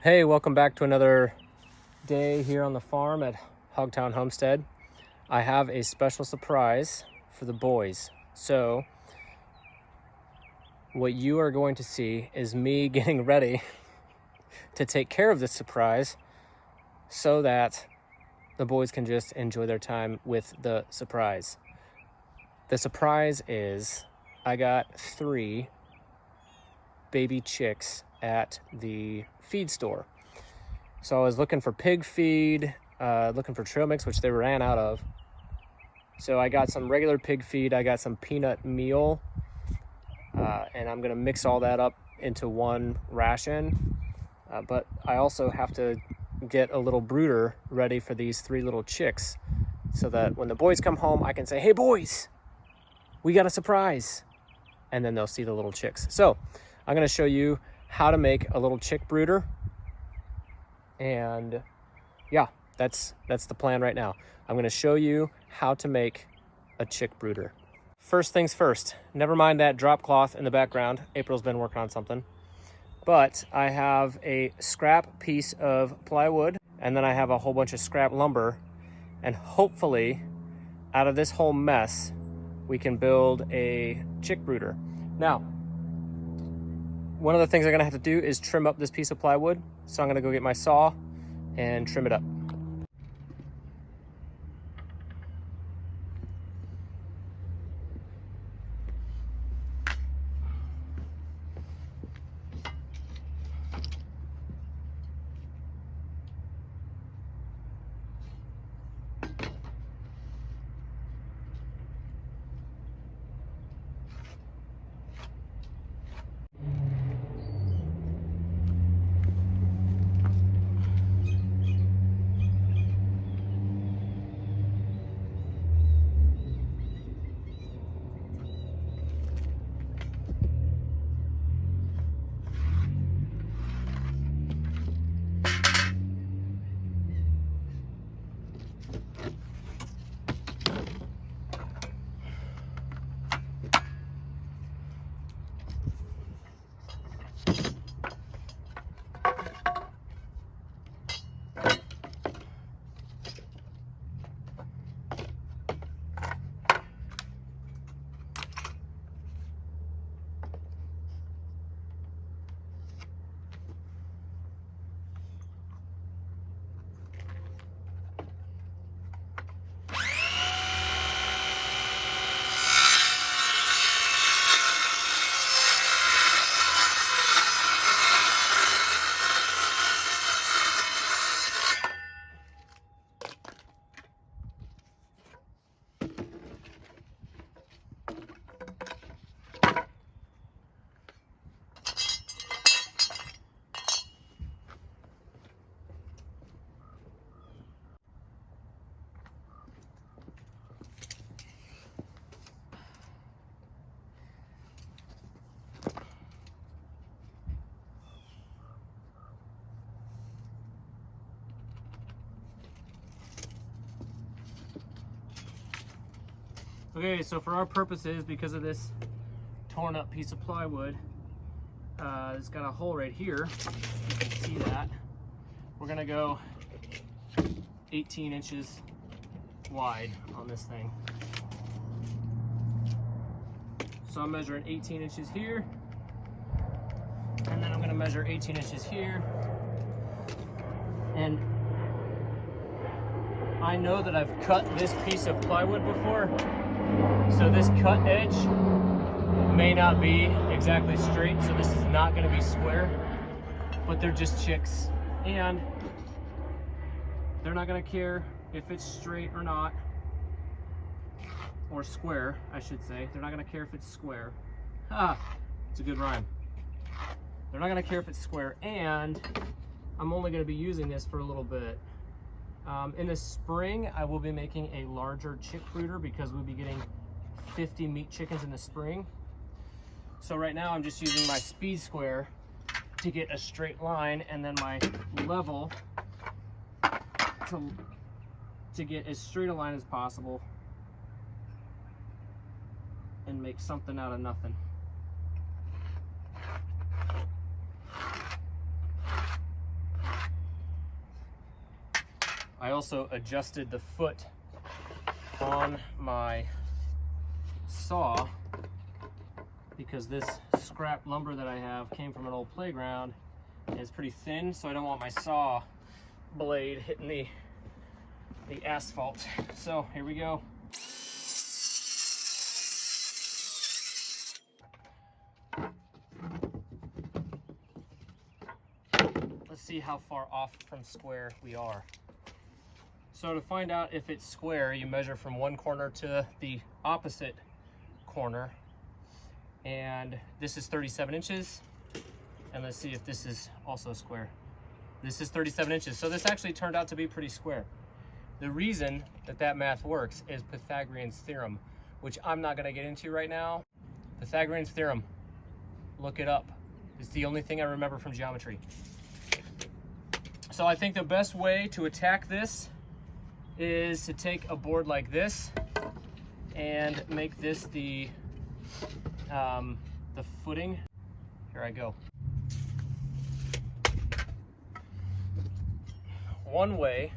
Hey, welcome back to another day here on the farm at Hogtown Homestead. I have a special surprise for the boys. So what you are going to see is me getting ready to take care of this surprise so that the boys can just enjoy their time with the surprise. The surprise is I got 3 baby chicks at the feed store. So I was looking for pig feed, looking for trail mix, which they ran out of. So I got some regular pig feed, I got some peanut meal, and I'm gonna mix all that up into one ration. But I also have to get a little brooder ready for these 3 little chicks so that when the boys come home, I can say, hey boys, we got a surprise. And then they'll see the little chicks. So I'm gonna show you how to make a little chick brooder. And yeah, that's the plan right now. I'm gonna show you how to make a chick brooder. First things first, never mind that drop cloth in the background. April's been working on something. But I have a scrap piece of plywood, and then I have a whole bunch of scrap lumber. And hopefully, out of this whole mess, we can build a chick brooder. Now, one of the things I'm gonna have to do is trim up this piece of plywood. So I'm gonna go get my saw and trim it up. Okay, so for our purposes, because of this torn up piece of plywood, it's got a hole right here. You can see that. We're gonna go 18 inches wide on this thing. So I'm measuring 18 inches here, and then I'm gonna measure 18 inches here. And I know that I've cut this piece of plywood before, so this cut edge may not be exactly straight, so this is not gonna be square, but they're just chicks, and they're not gonna care if it's straight or not, or square, I should say. They're not gonna care if it's square. It's a good rhyme. They're not gonna care if it's square, and I'm only gonna be using this for a little bit. In the spring, I will be making a larger chick brooder because we'll be getting 50 meat chickens in the spring. So right now I'm just using my speed square to get a straight line, and then my level to get as straight a line as possible and make something out of nothing. I also adjusted the foot on my saw because this scrap lumber that I have came from an old playground and it's pretty thin, so I don't want my saw blade hitting the asphalt. So here we go. Let's see how far off from square we are. So to find out if it's square, you measure from one corner to the opposite corner. And this is 37 inches. And let's see if this is also square. This is 37 inches. So this actually turned out to be pretty square. The reason that that math works is Pythagorean's theorem, which I'm not gonna get into right now. Pythagorean's theorem, look it up. It's the only thing I remember from geometry. So I think the best way to attack this is to take a board like this and make this the footing. Here I go. One way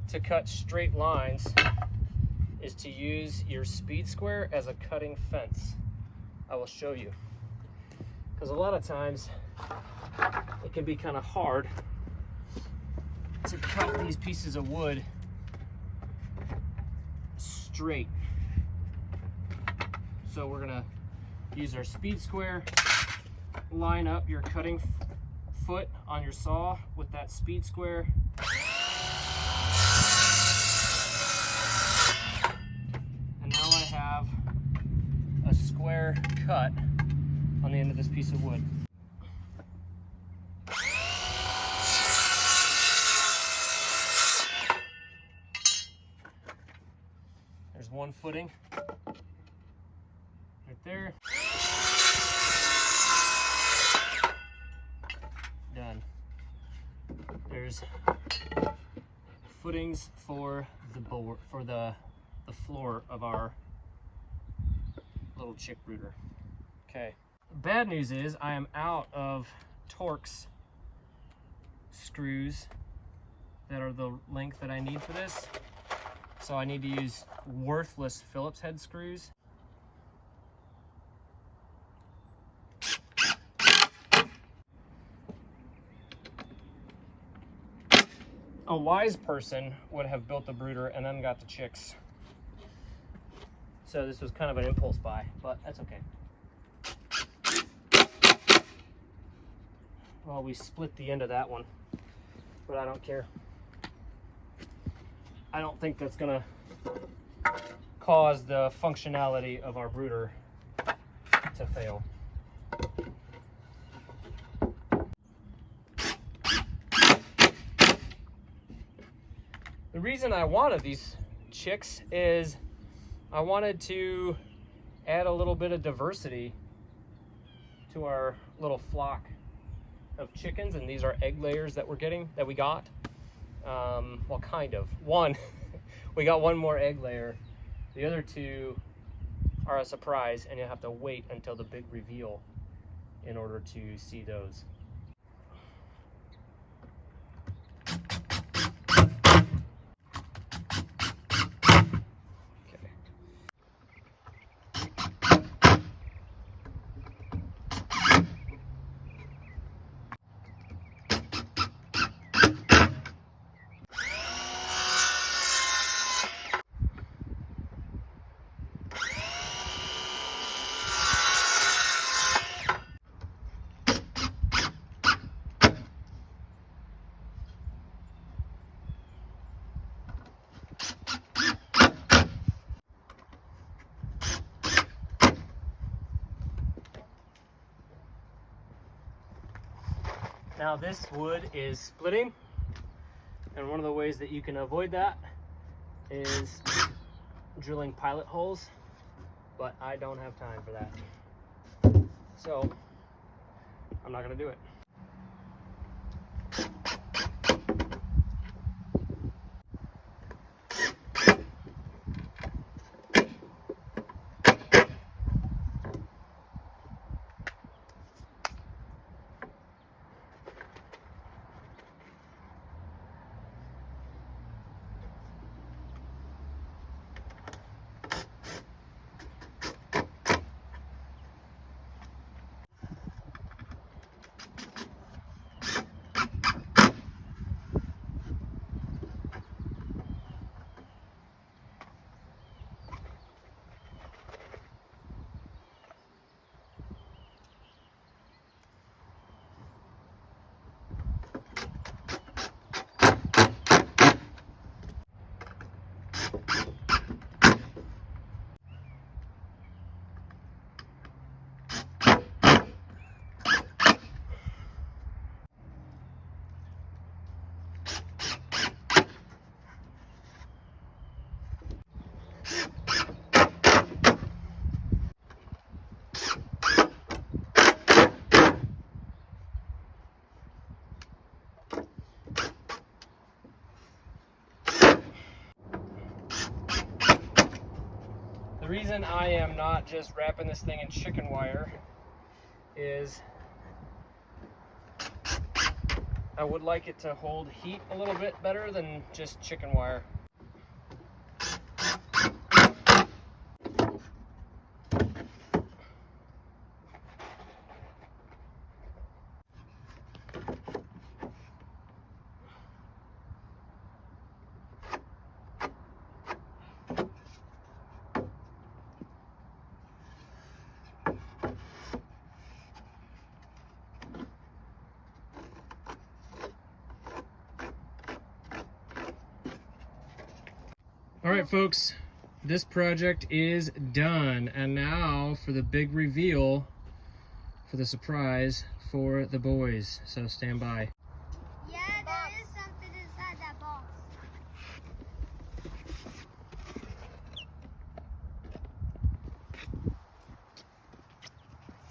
to cut straight lines is to use your speed square as a cutting fence. I will show you. Because a lot of times it can be kind of hard to cut these pieces of wood straight. So we're gonna use our speed square, line up your cutting foot on your saw with that speed square. And now I have a square cut on the end of this piece of wood. There's one footing right there. Done. There's footings for the board, for the floor of our little chick brooder. Okay. Bad news is I am out of Torx screws that are the length that I need for this. So I need to use worthless Phillips head screws. A wise person would have built the brooder and then got the chicks. So this was kind of an impulse buy, but that's okay. Well, we split the end of that one, but I don't care. I don't think that's gonna cause the functionality of our brooder to fail. The reason I wanted these chicks is I wanted to add a little bit of diversity to our little flock of chickens, and these are egg layers that we got. Well, kind of. One, we got one more egg layer. The other two are a surprise, and you'll have to wait until the big reveal in order to see those. Now this wood is splitting, and one of the ways that you can avoid that is drilling pilot holes, but I don't have time for that. So I'm not gonna do it. reason I am not just wrapping this thing in chicken wire is I would like it to hold heat a little bit better than just chicken wire. All right, folks, this project is done. And now for the big reveal, for the surprise for the boys. So stand by. Yeah, there is something inside that box.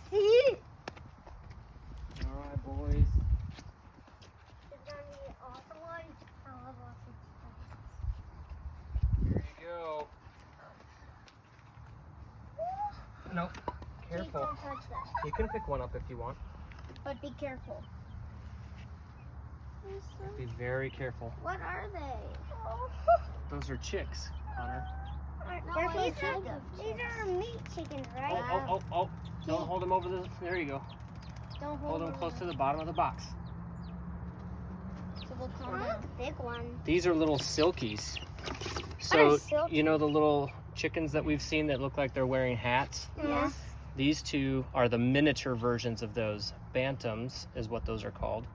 See? All right, boys. It's gonna be awesome one. I love awesome. Here you go. Nope. Careful. Don't touch that. You can pick one up if you want. But be careful. Be very careful. What are they? Those are chicks, Connor. No, these are meat chickens, right? Oh. Don't hold them over the... There you go. Don't Hold them close to the bottom of the box. So we'll come down the big one. These are little silkies. What are So, silkies? you know the little chickens that we've seen that look like they're wearing hats? Yes. These two are the miniature versions of those. Bantams is what those are called.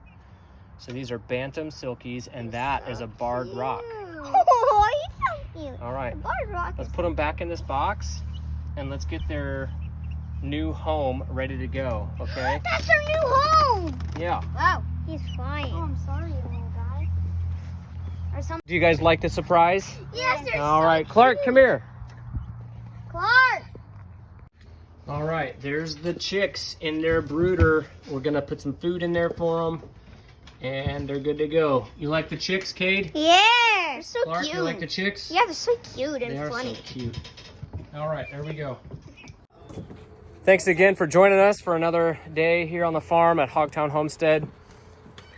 So these are bantam silkies, and that is a barred rock. Oh, he's so cute. All right, The barred rock let's is put them back in this box, and let's get their new home ready to go, okay? That's our new home. Yeah. Wow, he's flying. Oh, I'm sorry, little guy. Or some. Do you guys like the surprise? Yes, they're All so right, Clark, cute. come here. Clark. All right, there's the chicks in their brooder. We're gonna put some food in there for them, and they're good to go. You like the chicks, Cade? Yeah, they're so Clark, cute. you like the chicks? Yeah, they're so cute and They are funny. so cute. All right, there we go. Thanks again for joining us for another day here on the farm at Hogtown Homestead.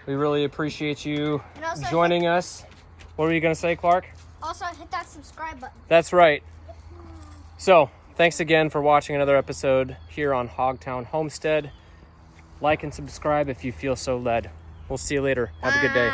We really appreciate you And also joining us. What were you gonna say, Clark? Also, hit that subscribe button. That's right. So, thanks again for watching another episode here on Hogtown Homestead. Like and subscribe if you feel so led. We'll see you later. Have a good day.